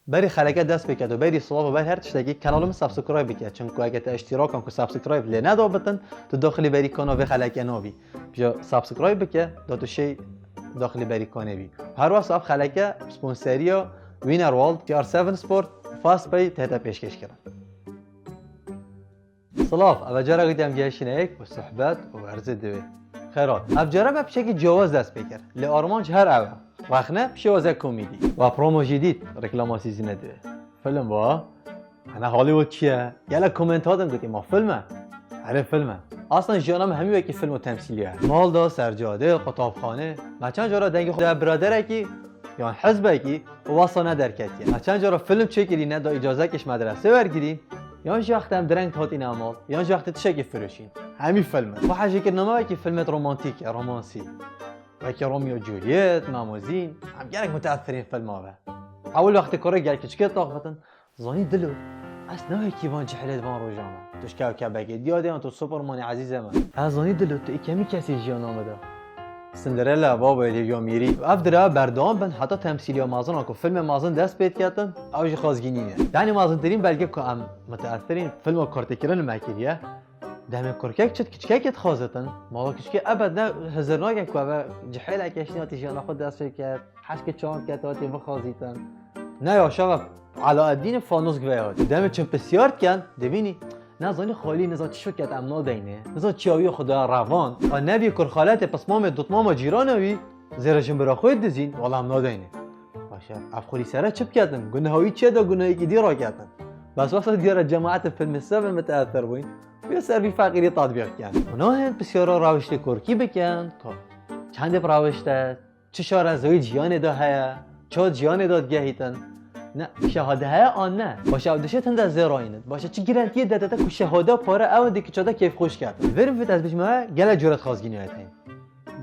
بری خلکه دست بکرد و بری سواب و بری هر تشتگی کانالم سابسکرایب بکرد چون که اگه تا اشتراک کن که سابسکرایب لی ندا بتن تو داخلی بری کانال خلکه نوی بیا سابسکرایب بکرد دو شی داخلی بری کانه بی هر وقت صاحب خلکه سپانسریا وینر والد تی آر 7 سپورت فاست پی تهتا پیشکش کردن صلاف اول جرا قدام جاشين هيك والصحبات وارز الدوي خيرات افجرا ما بشكل جواز دست بكر لارمانج هر اول رخنه بشوازه كوميدي و برومو جديد ريكلاماسي زينه دوي فيلم با انا هوليوود چیه يلا كومنت هادم قلت ما فيلمه هر فيلمه اصلا جانم همي وكي فيلم و تمثيليه مال دا سرجاده خطابخانه ما چند جارا دنگ خود برادر کی یا حزب کی واسه ندرکتیه ما چند جارا فيلم چکری نه دا اجازه کش مدرسه برگیریم یا وقتم درنگ هاتین اعمال یا وقت تشکی فروشین همین فیلمه و حاجه که نما که فیلم رومانتیک رومانسی و که رومیو جولیت ماموزین هم گرگ متاثرین فیلم ها اول وقت کاری گرگ که طاقتن زانی دلو اصلا کی وان جحلت وان روجانا تشکاو که بگی دیادی تو سوپرمان عزیزم ازانی دلو تو کمی کسی جیان آمده سندرلا بابا لیو میری افدرا بردام بن حتی تمثیلی مازن که فیلم مازن دست پید کردن اوج خازگینیه یعنی مازن ترین بلکه که ام متاثرین فیلم کارتکران مکیریه دم کرکک چت کچکک خازتن مالا کچک ابد نه هزارناک که جحیل اکشنیاتی جان خود دست کرد حشک چام کتاتی بخازیتن نه یا شب علاءالدین فانوس گویاد دم چم بسیار کن ببینی نزانی خالی نزا چی شکت امنا دینه نزا چیاوی خدا روان و نبی کرخالت پس مام دوت مام جیرانوی زیرشون برا خود دزین والا امنا دینه باشه افخوری سره چپ کردن گناهی چه دا گناهی که دی را کردن بس وقت دیار جماعت فیلم 7 متاثر بوین بیا سروی فقیری تطبیق کن اونا هم بسیارا راوشت کرکی بکن که چند راوشته چه شار ازوی جیان دا هیا چه جیان داد گهیتن نه شهاده های آن نه با شهادشه تند از زراینت باشه چه گرانتی داده که شهاده پاره او دیگه چاده کیف خوش کرد بریم فت از بیش ما گله جرات خازگینی هات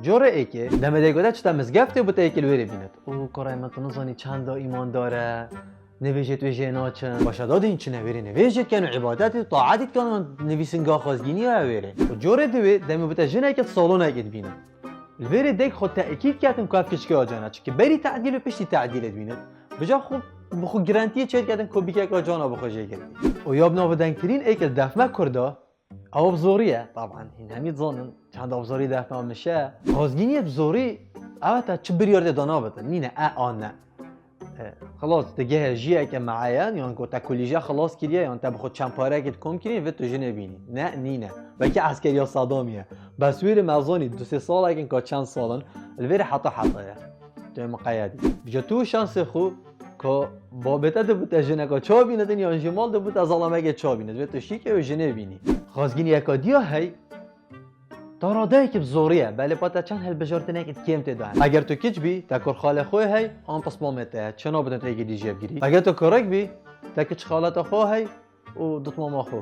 جوره ای که دم دیگه چتا مزگفته بوده ای که وری بیند او کارای من تو نزانی چند ایمان داره نویجت و جناچن باشه داد این چه نویری نویجت کنه عبادت طاعت کنه نویسنگا خازگینی ها وری جوره دوی دم بوده جنای که سالون اگه بیند الوری دیگ خود تاکید کردم که افکش که آجانه چه که بری تعدیل و پشتی تعدیل بیند بجا خوب بخو گرانتی چه کردن کوبی که جانا بخو جه کردی و یاب نابدنگترین ایکل دفمه کرده او بزوریه طبعا این همین زانن چند ابزاری دفمه میشه خازگینی بزوری او تا چه بریارده دانا بدن نینه آن نه خلاص دیگه جیه که معین یا انکو تا کلیجه خلاص کریه یا انتا بخود چند پاره اگه کم کری و تو جنه بینی نه نینه بلکه عسکری صدامیه بس ویر مزانی 2-3 سال اگه که چند سالن الویر حتا تو مقیدی بجا تو شانس خوب که با بتت بود جنه که چا بیند یا انجمال ده بود از علامه که چا بیند و تو شیکه و جنه بینی خازگینی اکادیا هی داراده که بزوریه بله پاتا چند هل بجارت نکت کم تدان اگر تو کچ بی تا کر خاله خوی هی آن پس مامته چنا بدن تا ایگه دیجیب گیری اگر تو کرک بی تا کچ خالت خو هی و دوت ماما خو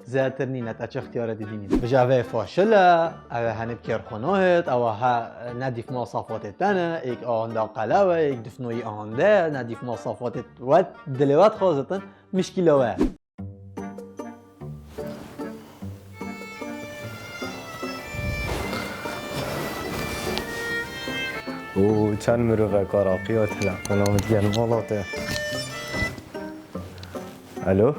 زیادتر نینه تا چه اختیارات دینی بجاوه فاشله او هنب کرخونهت او ها ندیف مواصفات تنه ایک آهنده قلوه ایک دفنوی آهنده ندیف مواصفات و دلوات خوازتن مشکله وه او چند مروفه کاراقیات تلفنامت گرم مالاته الو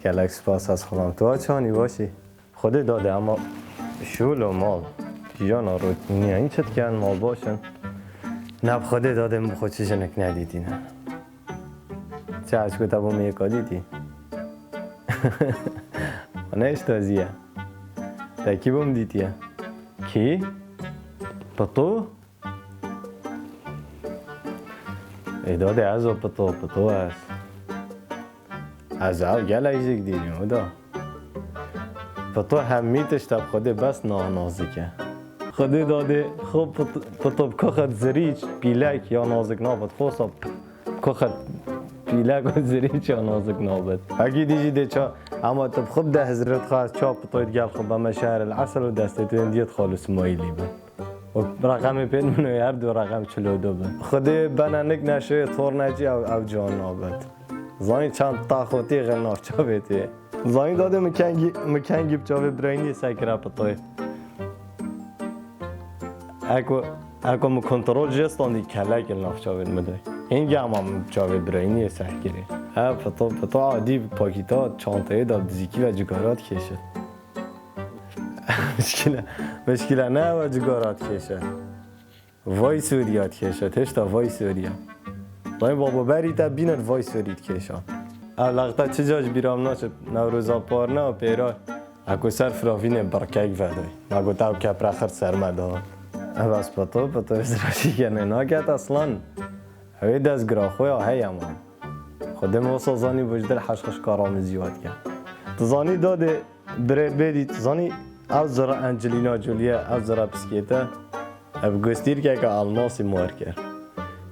گلکس پاس از خودم تو چانی باشی خود داده اما شول و مال جانا رو نیه این چت کن مال باشن نب خود داده بخود چه جنک ندیدی نه چه از کتا با میکا دیدی نیش تازیه تا کی بام دیدیه کی؟ پتو؟ ای داده از پتو هست از او گل ایزک دیدیم او دا پتو همیتش تب خوده بس نازکه خوده داده خوب پتو بکخت زریچ پیلک یا نازک نابد خوصا بکخت پیلک و زریچ یا نازک نابد اگه دیجی ده چا اما تب خود ده هزرت خواست چا پتوید گل خوب بما شهر العسل و دستت اندیت خالص مایلی بد و رقم پید منو هر دو رقم 42 بد خوده بنانک نشه طور نجی او جان نابد زانی چند تاخوتی غناف چا بیتی زانی داده مکنگی بچاوه براینی سکره پتوی اکو مکنترول جستان دی کلک الناف چا بید مده این گام هم چاوی براینی سحکری ها پتو عادی پاکیتا چانتایی داد زیکی و جگارات کشه مشکله نه و جگارات کشه وای سوریات کشه تشتا وای سوریا وای بابا بری تا بیند وای سورید کشه لغتا چه جاش بیرام ناشه نوروزا پارنا و پیرا اکو سر فرافین برکک ودای مگو تاو کپر اخر سرمده بس پتو ازراشی کنه ناکت اصلا هوی دست گراخوی آهی امان خودم واسه زانی وجدر حشقش کارام زیاد کن تزانی داده برید بیدی تزانی او زرا انجلینا جولیه او زرا بسکیته اب گستیر که الماسی مار کرد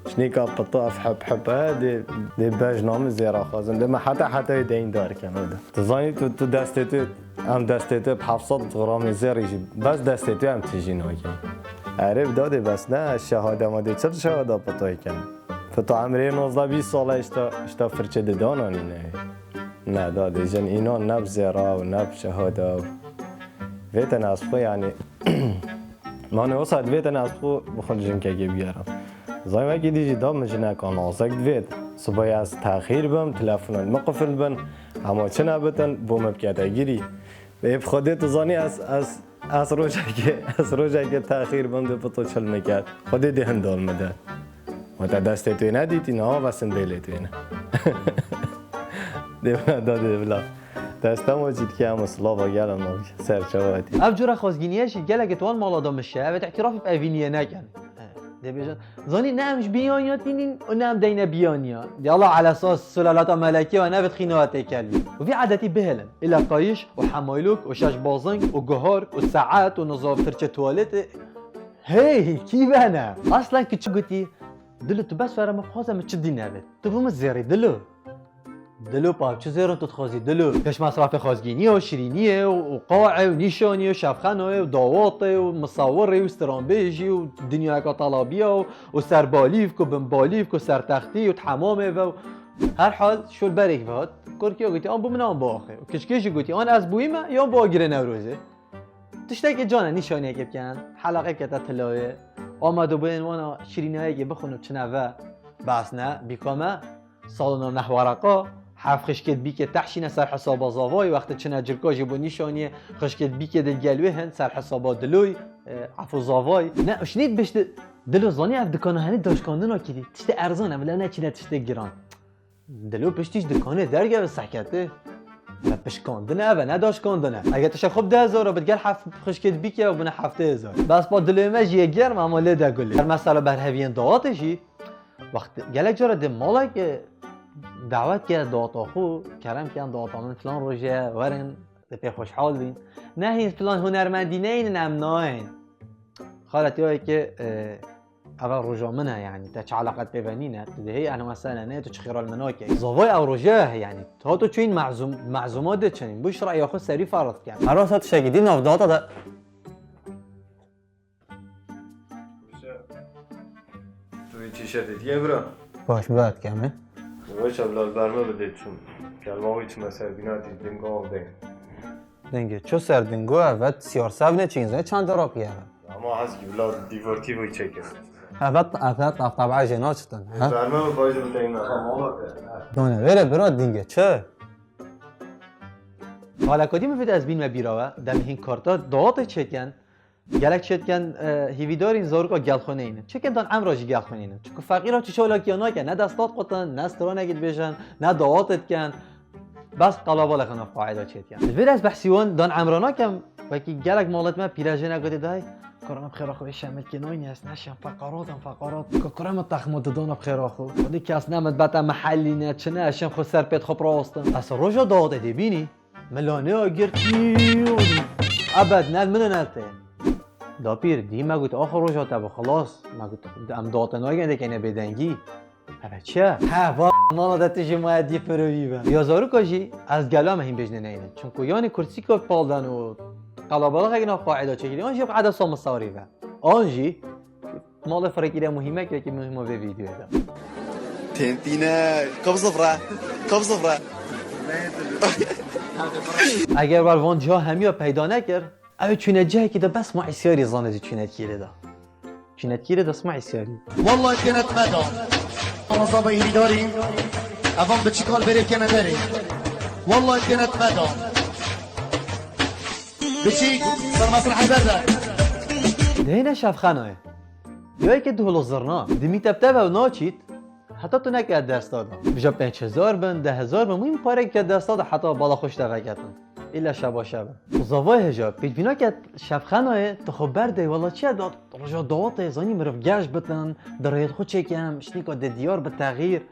شنی که پتا اف حب دی بجنام زیرا خوازن دی ما حتی دین دار کنه تزانی تو دسته هم دسته تو 700 غرام زیریشی بس دسته تو هم تیجی ناکی عرب داده بس نه شهاده ماده چه شهاده پتایی کنه تو عمره 19-20 ساله اشتا فرچه دانانی نه داده جن اینا نب زیرا و نب شهاده ویتن از خو یعنی من وسط ویتن از خو بخون جنکه بیارم زایمه که دیجی دام مجنه کان آسک دوید صبحی از تأخیر بم تلفنان مقفل بن اما چه نبتن بوم بکده گیری به خودی تزانی از روزه که تأخیر بم دو پتو چل میکرد خودی دهن دال مده و تا دسته توی ندیدی نه و سندیلی توی نه دیونا داده بلا دسته موجود که هم اصلاح گلم سرچواتی افجور خازگینیش گلک توان مالا دامشه و اعتراف بأوینیه نکن دبیجن زانی نمش بیانیات بینین و نم دینه بیانیات یالا على اساس سلالات ملکی و نبت خینواتی کلی و في عادتی بهلن الا قایش و حمایلوک و شش بازنگ و گهار و ساعات و نظام فرچه توالت هی کی بنا اصلا که چه گوتی دلو تو بس فرما خوازم چه دی نبت تو بوم زیری دلو پاپ چه زیرون تو تخازی دلو کش مصرف خازگینی و شیرینیه و قاعه و نیشانیه و شفخانه و داواته و مصوره و استرامبیجی و دنیا کاتالابیا و سربالیف و بنبالیف و سرتختی و تمامه و هر حال شو برک فات کورکیو گوتی آن بومن آن باخه و کشکشی گوتی آن از بویمه یا باگیره نوروزه تشتاق جانا نشانیه که بکن حلقه که تطلعه آمد و بین وانا شیرینیه که بخونم چنوه بس نه بیکامه سالنا نحورقا حرف خشکت بی که تحشینه سر حساب زاوای وقت چنه جرکاجی با نیشانیه خشکت بی که دل گلوه هن سر حساب دلوی عفو زاوای نه اشنید بشت دلو زانی اف دکانه هنی داشکاندن آکیدی تشت ارزانه ولی نه چینه تشت گران دلو پشتیش دکانه درگه و سحکته و پشکاندنه و نه داشکاندنه اگه تشه خوب 10,000 بتگل حرف خشکت بی که و بونه 7,000 بس با دلو مجیه گرم اما لیده گلی هر مسئله بر هویین دعاتشی وقت گلک جاره ده مالا که دعوت کرد دعاتا خو کرم کردن دعاتا من فلان روژه ورن پی خوشحال بین نه این فلان هنرمندی نه این نمناین خالتی هایی که اول روژه منه یعنی تا چه علاقت ببینینه ده هی انا مثلا نه تو چه خیرال مناکه زاوای او روژه یعنی تا تو چه این معزومات ده چنین بوش رأی آخو سری فرض کرد هر واسه شاگردی ناف دعاتا ده توی تیشرت دیگه برا باش بعد کمه باش ابلال برمه بده چون کلمه هیچ مسئله بیناتی دنگا هم دنگ دنگه چو سر دنگو اول سیار سبنه چینزه چند را قیامه اما هست که بلا دیورتی بایی چکر اول طبعا جنات شدن برمه باید بده این دونه ویره برا دنگه چه؟ حالا کدی مفید از بین و بیراوه دم این کارتا دعات چکن گلک چکن هیویدارین زارو گلخونه اینه چکن دان امراجی گلخونه اینه چون فقیرا چه شولاکی انا کن نه دستات قطن نه استرا نگید بشن نه دعاتت کن بس قلابا لخنا قاعده چکن الفير از بحثیون دان امرانا کم وکی گلک مالت ما پیراژه نگادی دای کارم بخیر آخو شمت کنای نیست نشم فقرات کارم تخمود دان بخیر آخو خودی کس نمد بتا محلی نه چنه اشم خو سر پیت خوب راستن از روزا دعات دی بینی ملانه آگرتی ابد نه من نته دا پیر دی ما گوت آخر روزا تا خلاص ما گوت ام داتنای گنده کنه بدنگی هر چه ها مالا دتش ما دی پرویبه یا زارو کاجی از گلام هم بجنه نه چون کو یعنی کرسی کو پالدن و قلابالا اگه قاعده چگیری آنجی عدد سام صاریفه آنجی مال فرقیره مهمه که مهمه به ویدیو ده تنتينا كم صفرة اگر بر وان جا همیا پیدا نکرد اوه چونه جایی که ده بس ما عسیاری زانه دی چونه کیره ده اسمع عسیاری والله كانت مدى مصابه ایری داریم اوام به چیکار بره که نداره والله انتنت مدام بچی سر مسرحی بزن دهينا شاف خانه يا که دهلو زرنا دمی تبتبه و ناچید حتی تو نکرد دست داده بجا 5000 بن 10000 بن مهم پاره که دست داده حتی بالا خوش تفکتن ایلا شبا شبا زاوای هجا پیش بینا که شب خانه تو خب برده والا چیه داد رجا دواته زانی مرف گشت بتن درایت خود چکم شنیکا دیار به تغییر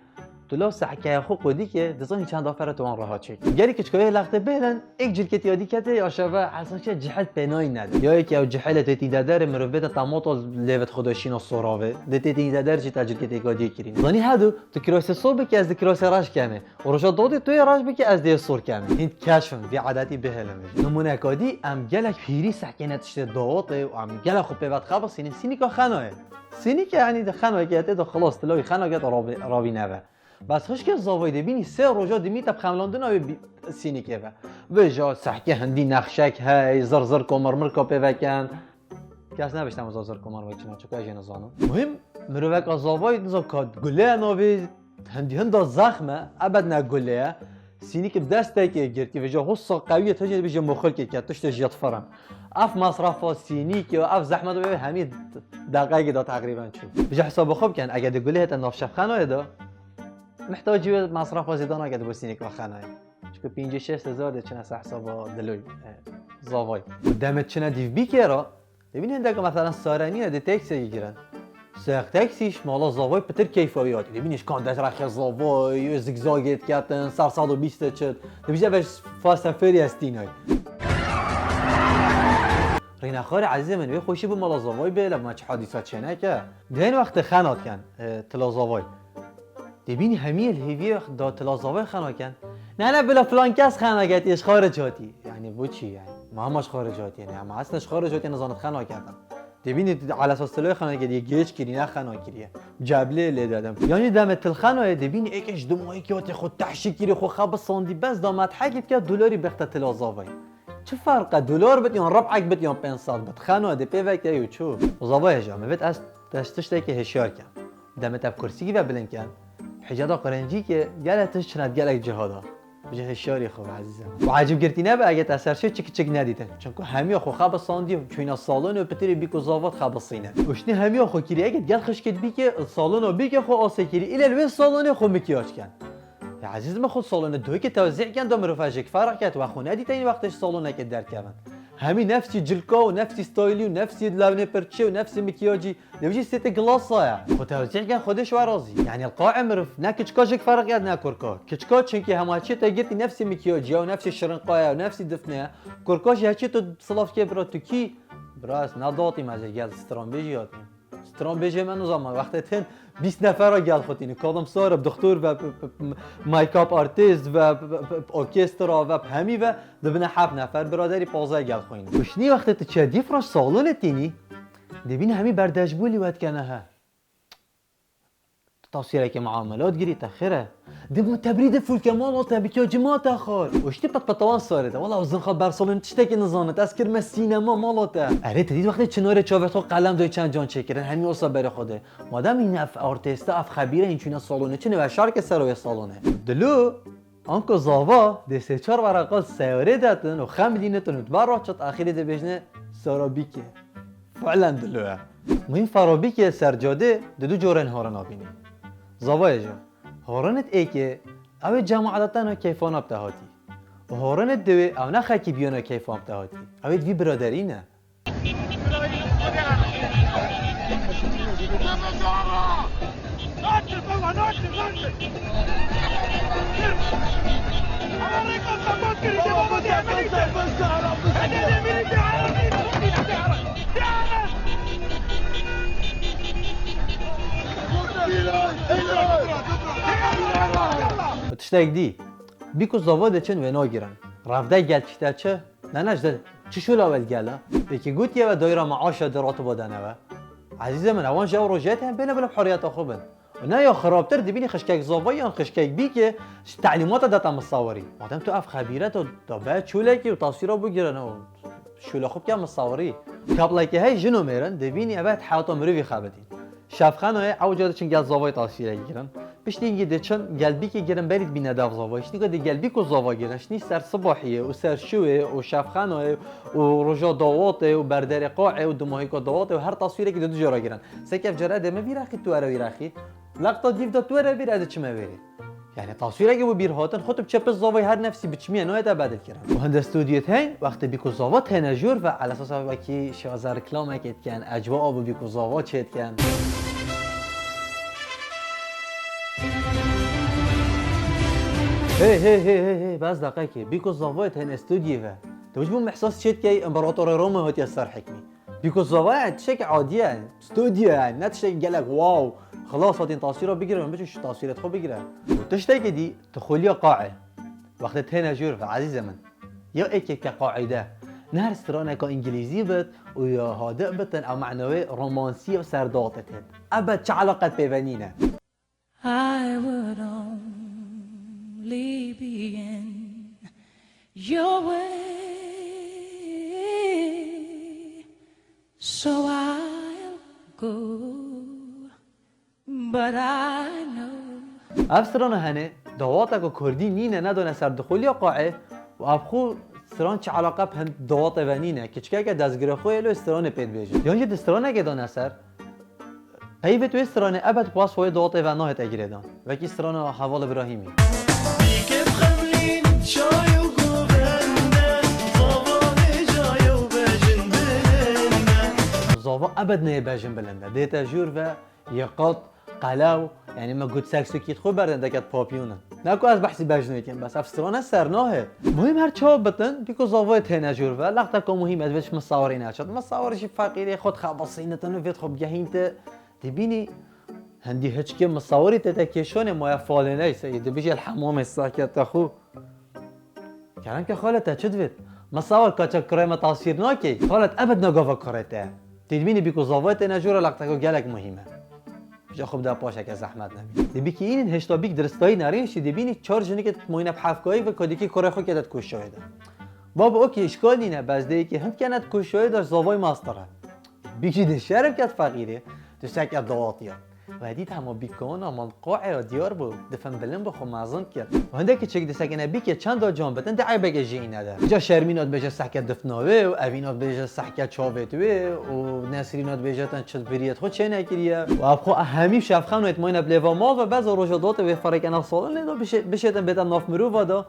تو لو سحکه خو قدی که دزانی چند آفر تو آن راه چک گری کچکای لخته بهلن یک جلکت یادی کته یا شبا اصلا چه جهت پنای نده یا که او جهل تی دادر مرف بده طماط لوت خودشین و سراوه تی دادر چه تجربه تی گادی کرین زانی هادو تو کراس صوب که از کراس راش کمه و رجا دادی توی راش بکی از دی سور کمه هند کشفن وی عادتی بهلن نمونه کادی ام گلک پیری سکنتش دوات و ام گلک خو پیوت خبر سینی که خناه سینی که یعنی ده خناه که تو خلاص تلاوی خناه که راوی نوه بس خوش که زاوی دبینی سه روزا دمی تب خملاندن آب سینی که و جا سحکه هندی نخشک های زر کمر کاپه وکن کس نبشتم زر کمر وکن چکه جن زانم مهم مروک از زاوی نزا کاد گله نوی هندی هندا زخمه ابد نگله سینی که دسته که گرتی و جا حس قویه تجد بيجي مخل که تشت جیت فرم اف مصرف سینی که اف زحمت و همین دقیقه دا تقریبا چون بيجي حساب خوب کن اگه گله هت نافشف خانه دا محتاج مصرف زیدان اگه دو سینی که خانه چون 5-6 هزار ده چنه حساب دلوی زاوی دمت چنه دیو بی که را ببین هنده مثلا سارنی ده تاکسی گیرن ساق تاکسیش مالا زاوی پتر کیفاویاتی ببینیش کاندش رخ زاوی زیگزاگت کردن سر 120 چد ببینیش بهش فاست فری استینای رینخوار عزیز من خوشی بود مالا زاوی به ما چه حادثات چنه که دهین وقت خنات کن تلا زاوی دبینی همی الهیوی دا تلا زاوی خنا کن نه بلا فلان کس خناگتی اش خارجاتی یعنی بو چی یعنی ما همش خارجاتی یعنی اما اصلش خارجاتی نزانت خنا کردن دبینی على اساس تلوی خنا کردی گیج کردی نه خنا کردی جبله لی دادم یعنی دم تل خنا دبینی یکش دو ماهی که خود تحشیکی خو خب ساندی بس دامت حقیقت که دلاری بخت تلا زاوی چه فرق دلار بد یا ربعک بد یا 500 بد خنا ده پیوک یو چو زاوی جامه بد از دستش که هشیار کن دم تب کرسی و بلند کن حجادا قرنجی که گلتش چند گلک جهادا بجه هشیاری خوب عزیزم و عجب گرتی نه به اگه تاثیر شد چک ندیدن چون که همه خو خب ساندی چون اینا سالن و پتری بیکو زاوات خب سینه وشنی همه خو کیری اگه گل خش کد بی که سالن و بی که خو آسکیری ایل الوی سالن خو مکیاج کن یا عزیزم خود سالن دو که توزیع کن دم رفاجک فرق کرد و خو ندیدن این وقتش سالن که در کردن همین نفسی جلکا و نفسی ستایلی و نفسی لونه پرچه و نفسی مکیاجی نمیشه سیت گلاس ها خود توزیع کن خودش و راضی یعنی القاع مرف نه کچکاجک فرق کرد نه کرکا کچکا چون که هماچی تا گرتی نفسی مکیاجی و نفسی شرنقای و نفسی دفنه کرکاش هرچی تو صلاف که برا تو کی براس نداتیم از گل استرامبیجی هاتیم استرامبیجی من نظام وقتی تن 20 نفر را گل خودینه کادم سارب دکتر و مایکاپ آرتیست و ارکسترا و همی و دبنا 7 نفر برادری 15 گل خوینه وشنی وقتی تو چه دیفراش سالون تینی دبین همی برداشبولی وقت کنه ها توصیه که معاملات گیری تخیره دبو تبرید فول کمالات بکیاج ما تخار وشتی پتوان سارده والله وزن خود برسالون تشتکی نزانت از کرم سینما مالاته اره تدید وقتی چنار چاوت قلم دوی چند جان چکرن همین اصلا بره خوده مادام این اف آرتیستا اف خبیره این چونه سالونه چه نوه شارک سروی سالونه دلو آنکو زاوا ده 3-4 ورقات سیاره دادن و خم دینتون و دبار چط آخری ده بجنه سارابیکه فعلا دلوه مهم فرابیکه سرجاده دو جورن هارن آبینی زاوای جا هارنت ای که او جماعتان کیفان ابتهاتی و هارنت دوی او نخه که بیانه کیفان ابتهاتی اوید وی برادری نه تشتاق دی بیکو زاواده چن و ناگیرن رفته گل چیتا چه؟ نه نجده چی شو اول گله؟ یکی گوت یه و دایره معاش درات بادنه و عزیز من اوان جاو روجات هم بینه بلا بحریت خوبن و نه یا خرابتر دبینی خشکک زاوا یا خشکک بی که تعلیمات داتا مصوری مادام تو اف خبیره تو بعد شولکی و تصویرا بگیرن و شوله خوب که مصوری قبل که هی جنو میرن دبینی ابد حیاتا مروی خبدین شفخانه او جاده چن گل زاوای تاثیر گیرن پشتی اینگه ده چن گلبی که گیرن برید بینه داف زاوایش نیگه ده گلبی کو زاوا گیرنش نی سر صباحیه و سر شوه و شفخانه و رجا داواته و بردر قاعه و دماهی کو داواته و هر تصویری که دو جرا گیرن سکف جرا ده میراخی تو اره ویراخی لقطه دیو دا تو اره بیراده چه میری يعني تصويرك ابو بير هاتن خطب تشب الزاوية هر نفسي بتشمية نوع تبادل كرا وهند استوديوت هين وقت بيكو زاوات هنا جور وعلى اساس وكي شازر كلامك كان اجواء ابو بيكو زاوات شيت كان هي بس دقيقة بيكو زاوات هنا استوديو توجبون محساس شيت كي امبراطور روما هات يسر حكمي بيكو زاوات شيء عادي يعني استوديو يعني نتشي قالك واو خلاص هاتين تصويره بگیره من بچش تصویرت خو بگیره تشتاق دي تخوليا قاعه وقت تهنا جور عزيزه من يا ايك كقاعده نهر استرانه كانجليزي بت ويا هادئ بتن او معنوي رومانسيه وسرداتتن ابد چه علاقه بيبنينه I would only be in your way, so I'll go, but I know. افسرانه هنه دواتك كردي نينه ندونه سردخوليا قاعه وابخو استران چه علاقه به دوات ونینه که چکه که دستگیره خوی الو استرانه پید بیجه یا یه استرانه که دانه سر پیوه تو استرانه ابد پاس خوی دوات وناه تگیره دان و کی استرانه حوال ابراهیمی زاوا ابد نه بجن بلنده دیتا جور و یقاط قلاو يعني ما قلت ساكسو كيت خو بردن دكات بابيونا ناكو از بحثي باجنويتين بس افسرانه سرناه مهم هر چا بتن بيكو زاويت هنا جور و لقطه كو مهم از بش مصورين هاشت مصورش فقيري خود خبصينتن وفيت خب جهينت تبيني هندي هيك كم مصوري تتكيشون ما فالنه سيد بيجي الحمام الساكت اخو كلام که خالته چدوید مصور کاچا کریم تصویر ناکی خالت ابد نگاوا کرده تدبینی بیکو زاویت نجور لقطه کو گلک مهمه جا خوب در پاشه که زحمت نمی دبی که این هشتا بیک درستایی نرینشی دبینی چهار جنی که موینه بحفکایی و کدی که کره خو کدت کوشایده بابا اوکی اشکال نینه بزده که هم کند کوشایده زاوای ماستره بیکی ده شرف کت فقیره تو سکت دواتیه و دید همه بیکان اما قاعه دیار بود دفن بلن بخو مازن کرد و هنده که چک دسکنه بی که چند تا جان بتن دعی بگه جی نده جا شرمینات بجه سحکت دفناوه و اوینات بجه سحکت چاوتوه و نسرینات بجه تن چت بریت خود چه نکریه و ابخو همیم شفخان و اتماین بلیوا مال و بعض روجادات و فرق انا سالن لیدا بشه تن بتن ناف مرو وادا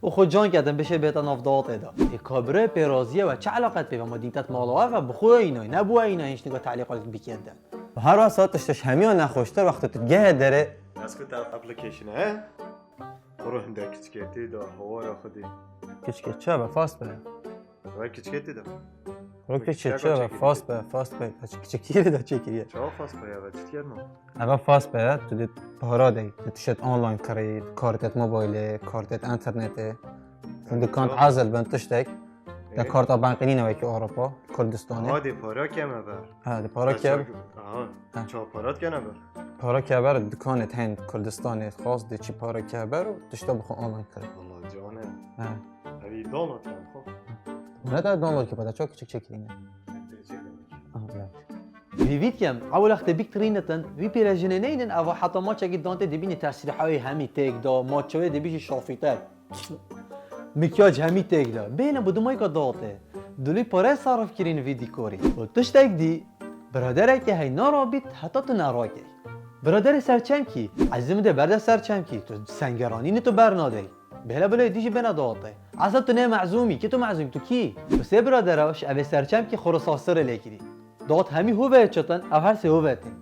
و خود جان کردن بشه بهتر نافدات ادا کابره پیرازیه و چه علاقت به ما دیدت مالوه و بخو اینای نبو اینا هیچ نگاه تعلیقات بیکردن و هر واسه تشتش همین نخوشتر وقت تجاه داره اسكت ابلكيشن ها روح عندك كتكيتي دا هوارا خدي کچکه چه به فاست به وای كتكيتي دا رو کچکه چه به فاست به کچکیری دا چه کریه چا فاس بیا و چتیرنو اما فاست به تو دید پهراده تشت آنلاین کاری کارتت موبایل کارتت اینترنت دکان ازل بنت تشتک ده کارت بانکی نوی که اروپا کردستانه هادي پارا کمه بر ها ده پارا که آها چا پارات کنه بر پارا که بر دکانت هند کردستان خاص ده چی پارا که بر تشتا بخو آنلاین کاری والله جانه ها هی دانات خب نه تا دانلود که پدا چاک چک چکینه وید کم اول وقت بیکترینتن وی پیراجنینین اوا حتی ما چگی دانته دبینی تسریحای همی تک دا ماچوی دبیش شافیتر مکیاج همی تک دا بین بدومای که داته دولی پاره صرف کرین ویدی کوری و تشتک دی برادره که هی نارابید حتی تو نراکی برادر سرچم کی عزیزم ده برده سرچم کی تو سنگرانی تو برناده بهلا بلا دیجی بنا داته اصلا تو نه معزومی که تو معزومی تو کی تو سه برادراش اوی سرچم کی خراساسر لیکری دات همی هوه چتن او هر سه هوه تن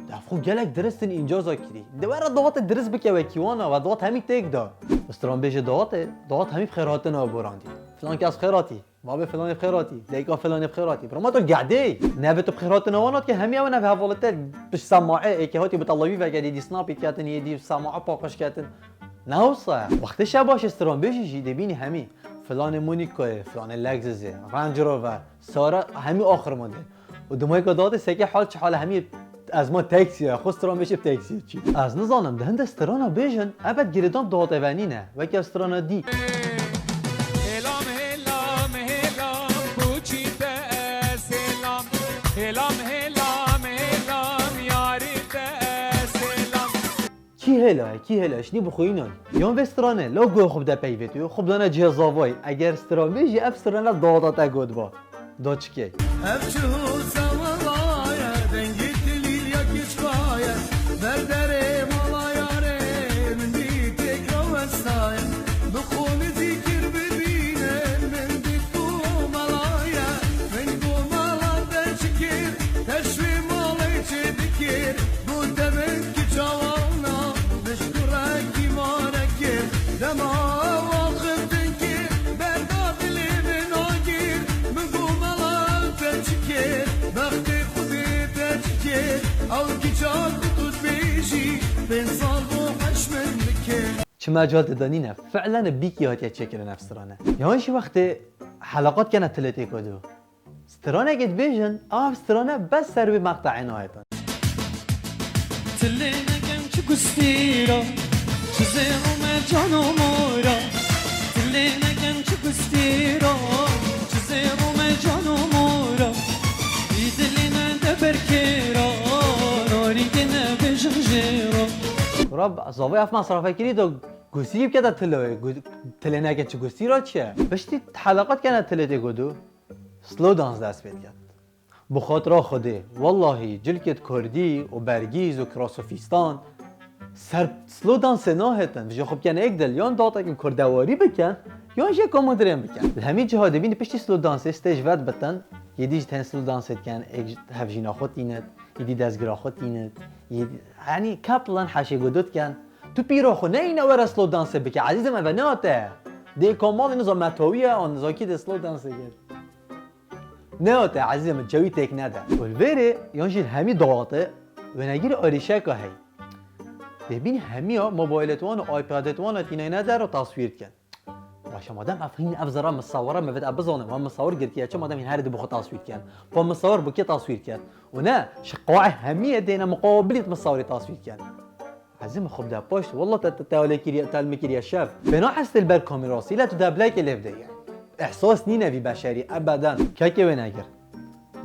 دفعو گلک درستن اینجا زاکری دوباره دات درست بکه و کیوانا و دات همی تک دا استران بیشه دات همی بخیراتن آب براندی فلان کس خیراتی باب فلان بخیراتی دیگه فلان بخیراتی برای ما تو گعده نه تو بخیراتن آوانات که همی اون به حوالت بش سماعه که هاتی بتلاوی و گدی سناپی کردن یه دی سماعه پاکش کردن نوصا وقتی شباش استران بیشه دبینی همی فلان مونیکا فلان لگززه رنج روور سارا همی آخر مونده و دمای که داده سکه حال چه حال همی از ما تاکسیه خود استران بشه تاکسی چی از نزانم دهند استرانا بیشن ابد گردام داده ونی نه و که استرانا دی هلام بوچی به سلام هلام هلا کی هلا شنی بخوینن یان وسترانه لو گو خوب ده پیوتو خوب دانه جزاوای اگر استرامجی افسرانه داداتا گود با دا چکی چه مجال دانینه فعلا بیکی هاتیه چکر نفسرانه یعنی شی وقت حلقات کنه تلتی کدو سترانه گید بیجن آف سترانه بس سر به مقطع نهایتان تلینه گم چه گستیرا چه زیرو مرجان و مورا تلینه گم چه گستیرا چه زیرو مرجان و مورا بیدلینه دبرکیرا ناری گنه بیجن جیرا رب زاوی اف مصرفه کردی دو گوسیب که تلوی تلینه که چه گوسی را چیه بشتی حلقات کنه تلتی کدو سلو دانس دست بید کرد بخاطر خوده والله جلکت کردی و برگیز و کراسوفیستان سر سلو دانس ناهتن بجا خب کنه یک دل یان داتا که کردواری بکن یان شی کامودرین بکن همین جهاد بینی پشتی سلو دانس استیج ود بتن یه دیج تن سلو دانس کن یک هفجینا خود اینت یه دستگرا خود اینت یعنی کپلان حاشیه گدود کن تو پیرو خو نه اینا ور سلو دانس بکن عزیزم و نه دی کامال نظام متاویه آن زاکی د سلو دانس کرد نه تا عزیزم جوی تک نده والویره یانجیل همی داغطه و نگیر آریشه که هی ببین همی ها موبایلتوان و آیپادتوان و تینای نده رو تصویر کن باشه مادم افهین افزارا مصوره مفید ابزانه و مصور گرتیه چه مادم این هر دو بخو تصویر کن با مصور بکی تصویر کن و نه شقاع همی دینا مقابلیت مصوری تصویر کن عزیزم خوب ده پاشت والله تلمکیری شف بنا حست البر کامیراسی لا تو دبلک لفده احساس نینه بی بشری ابدا که ونگر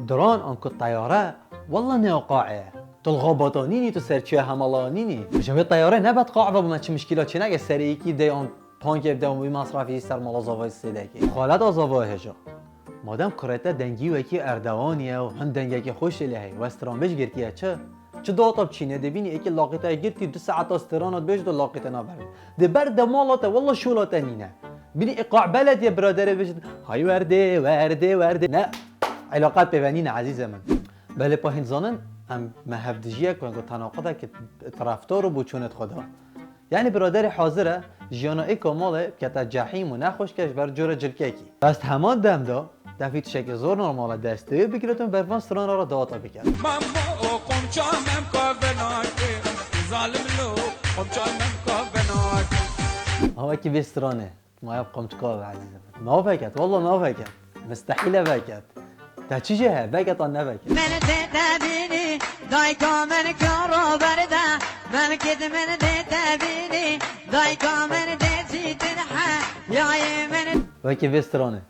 دران آنکو طیاره والله نقاعه تو الغابطانینی تو سرچه همالانینی جوی طیاره نباید قاع و با چه مشکلات چه نگه سر یکی دی آن پانک ابدا و مصرفی سر مال آزاوای سیدکی خالد آزاوای هجا مادم کرته دنگی و یکی اردوانیه و هن دنگی که خوش لهی و استرامبش گرتیه چه داتا چینه دبینی یکی لاقیتا گرتی 2 ساعت استرانات بیش دو لاقیتا نبرد دبر دمالات والله شولات نینه بینی اقاع بلد یا برادر بشد های ورده نه علاقات ببینین عزیز من بله پاهین زانن هم مهفدجیه کنگو تناقضه که طرفدار رو بوچونت خدا یعنی برادر حاضره جیانا کاماله که تا جحیم و نخوش کش بر جور جلکه کی بس همان دم دا دفیت شکل زور نرماله دسته بگیرتون بروان سران را داتا بکن هوا کی بسترانه ما يبقى متقاضي عزيزي ما فكت والله ما فكت مستحيل فكت تا چی جه فكت آن نفكت من تبینی دایکا من کارو برده من کد من تبینی دایکا من دیزی تنحه یای من وکی بسترانه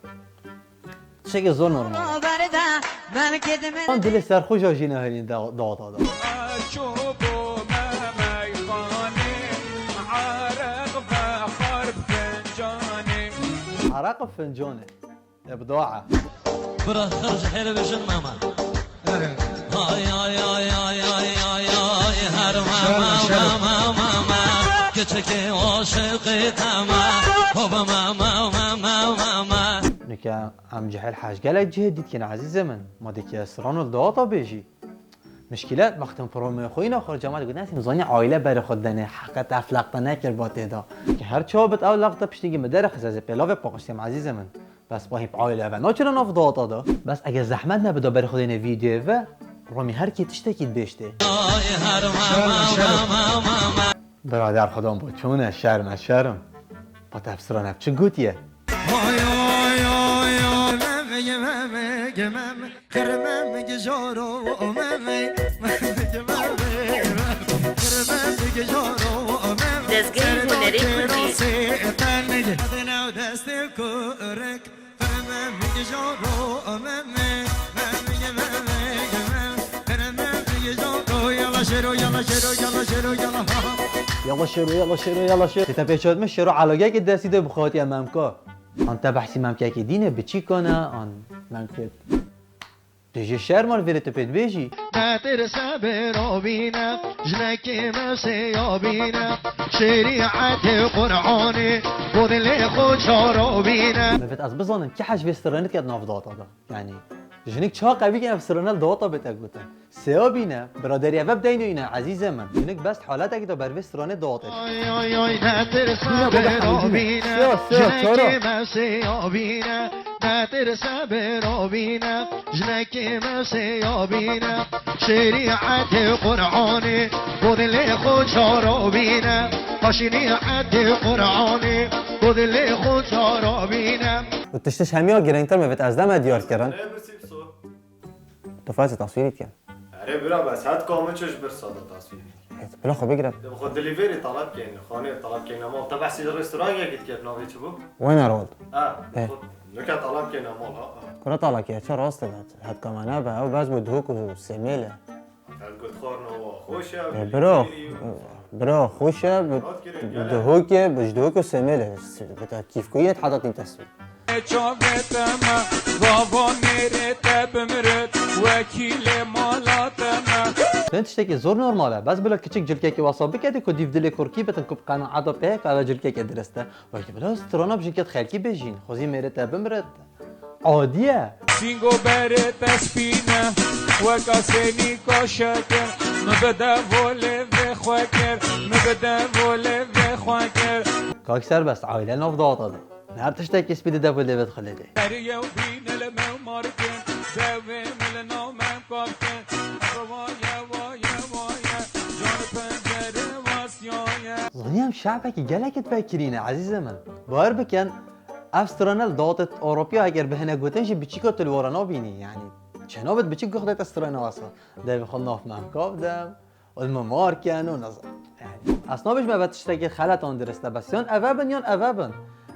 شکل زور نرمال برده من کد من آن دل سرخوش آجینه هرین داتا دا عرق فنجانه ابداعه برا خرج حلو بجن ماما هاي هاي هاي هاي هاي هاي هاي هر ماما ماما كتكي عاشق تما بابا ماما ماما ماما نکه ام جهل حاج گلک جهدید کن عزیز من ما دیگه اسران الداتا بیجی مشکلات وقتی پرومه خوی نخور جماعت گفت نسیم زانی عائله بر خود دنه حقیقت افلاقتا نکر با تهدا که هر چابت او لقطه پشتگی مدر خزازه پلاو پاکستیم عزیز من بس با هیپ عائله و ناچرا ناف داتا دا بس اگه زحمت نبدا بر خود این ویدیو و رومی هر کی تشتکید بشته برادر خودم بود چونه شرم با تفسیران چه گوتیه دستگاه هنری شروع يلا شروع يلا شروع يلا يلا شروع يلا شروع يلا شروع تا پیشاد من شروع علاقه که دستیده بخاطی ممکا آن تا بحثی ممکا که دینه به چی کنه آن ممکا دیگه شهر مال ویرت پید بیجی ترسى بروبينا جنك مسيابينا شريعة قرآني خذ لي خود شاروبينا مفت از بزنم که حج وسترانت کرد ناف داتا دا یعنی جنك چه قوی که وسترانل داتا بهت گفتن سیابینه برادری وب دینو اینه عزیز من جنك بس حالت اگه بر وسترانت داتا آی آی آی ترسى بروبينا جنك مسيابينا ترسى بروبينا جنك مسيابينا شريعة قرآني خذ لي خود شاروبينا شريعة قرآني خذ لي خود شاروبينا و تشتش همیا گرنگتر مفت از دم دیار کردن اره برسیب سو تو فاز تصویری کن اره برا بس هات کامل چش برساد تصویر بلا خب بگیرد خود دلیوری طلب کن خانه طلب کن اما تبع سید رستوران یکیت کرد ناوی چه بو وين رود خود نکه طلب کن اما ها كرة طالع كي چه راست داد هاد كمان با او باز مدهوك و سميله قلت خورنا و خوشه برو خوشه بدهوك بجدهوك و سميله بتا كيف كويت حاطط انت تصوير چاوتما بابا میرته بمرد وکیل مالاتما انت تشتكي زور نورماله بس بلا كيتشك جلكيكي وصاب بكدي كو ديف دلي كوركي بتن كوب قناعه دو بيك على جلكيكي درسته وقت بلا استرانا بجلكيت خالكي بجين خوزي میرته بمرد عادیه سینگو برت اسپینه و کاسنی کاشکر مبدا وله و خواکر مبدا وله و خواکر كاكسر بس عائله نفضات هذا نهار تشتكي سبيد دبل اللي بدخل لي دریا و بین المارکن زوی ملنا مم کافکن وایا وایا وایا جان پنجره واسیایا ظنيهم شعبك جالك تفكرين عزيز من باور بكن استرانل داتت اوروبيا اگر بهنا گوتنش بچیکو تل ورانا بینی یعنی چنابت بچیک گخدت استرانا اصلا ده بخناف ممکاف دم الممار كانوا نظر يعني اصلا بيش ما بتشتكي خلت اون درسته بس يان اوابن يان اوابن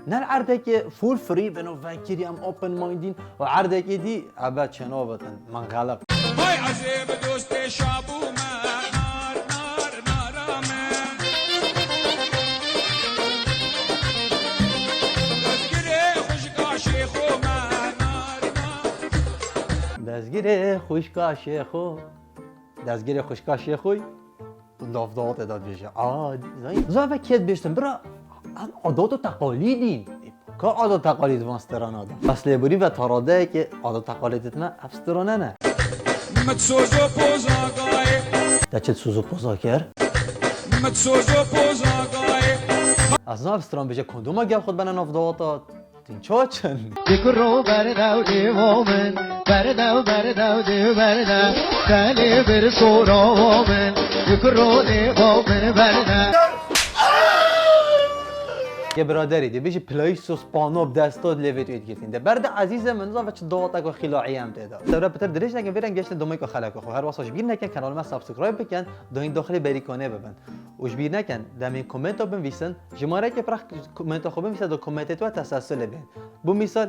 نه العرضه فول فري بنو فكري ام اوبن مايندين وعرضه دي ابا چنابتن من غلط وای عزیب دوست شابو من نار نار نارامه دزگیره خوشگاهی خو من نار نار دزگیر خوشکاشی خو دزگیر خوشکاشی خوی لاف داد داد بشه عادی زاویه کیت بشتم برا عادات و تقالیدین که عادات و تقالید وانستران آدم اصلی بوری و تاراده که عادات و تقالیدت من افسترانه نه متسوزو پوزاگای دا چه سوزو پوزا کر؟ متسوزو پوزاگای از نه افستران بشه کندوما گم خود بنا نافداتا تین چا چند؟ ذكروا بردا وديومن بردا وبردا وبردا خلي برسورا ومن ذكروا ديومن بردا یه برادری دی بیش پلیس و سپانوب دستاد لیویت اید گرتین ده برد عزیز من زاو چه دواتا کو خلاعی هم تدا در بتر درش نکن برن گشت دومای کو خلاق خو هر واسش بیر نکن کانال ما سابسکرایب بکن دو این داخل بریکانه ببند وش بیر نکن دم کامنت بنویسن جماره که پرخ کامنت خوب میسه دو کامنت تو تسلسل بین بو مثال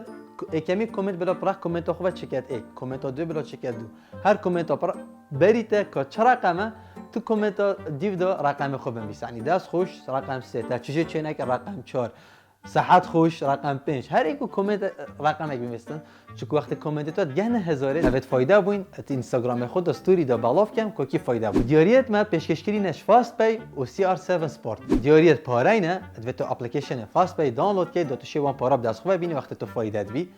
کمی کامنت بلا پرخ کامنت خوب چکت یک کامنت دو بلا چکت دو هر کامنت پر بریته که چه رقمه تو کامنت دیو دو رقم خوب بنویس یعنی دست خوش رقم 3 تا چه چه که رقم 4 صحت خوش رقم 5 هر یک کامنت رقم یک بنویسن چون وقتی کامنت تو گهنه هزاره نوید فایده بوین ات اینستاگرام خود استوری دا بالاف کم کوکی فایده بود دیاریت ما پیشکشکری نش فاست پی و CR7 سپورت دیاریت پاره نه ات تو اپلیکیشن فاست پی دانلود کی دو تو شی وان پارا دست خوب ببینی وقتی تو فایده بی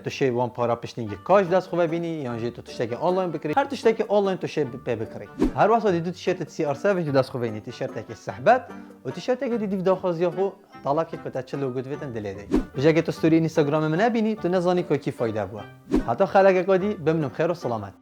تو شی وان پارا پشتینگ کاش دست خوب ببینی یا جی تو تشتکی آنلاین بکری هر تشتکی آنلاین تو شی بکری هر واسه دیدو تیشرت CR7 تو دست خوب ببینی تیشرت کی صحبت و تیشرت کی دیو داخل خو طلب که کتا چه لوگو دویتن دلیده بجا که تو استوری اینستاگرام من نبینی تو نزانی که کی فایده بوا حتی خلق کدی بمنم خیر و سلامت